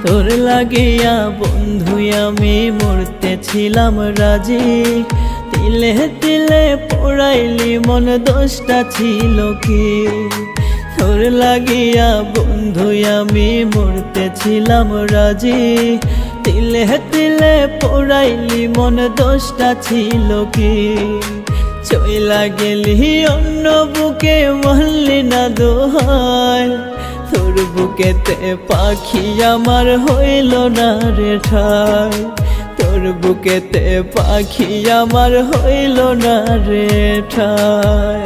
তোর লাগিয়া বন্ধু আমি মরতে ছিলাম রাজি, তিলে তিলে পোড়াইলি মন দোষটা ছিল কি। তোর লাগিয়া বন্ধু আমি মরতে ছিলাম রাজি, তিলে তিলে পোড়াইলি মন দোষটা ছিল কি। চইলা গেলি অন্য বুকে মহল্লি না দোহাই, তোর বুকেতে পাখি আমার হইল না রে ঠাই। তোর বুকেতে পাখি আমার হইল না রে ঠাই।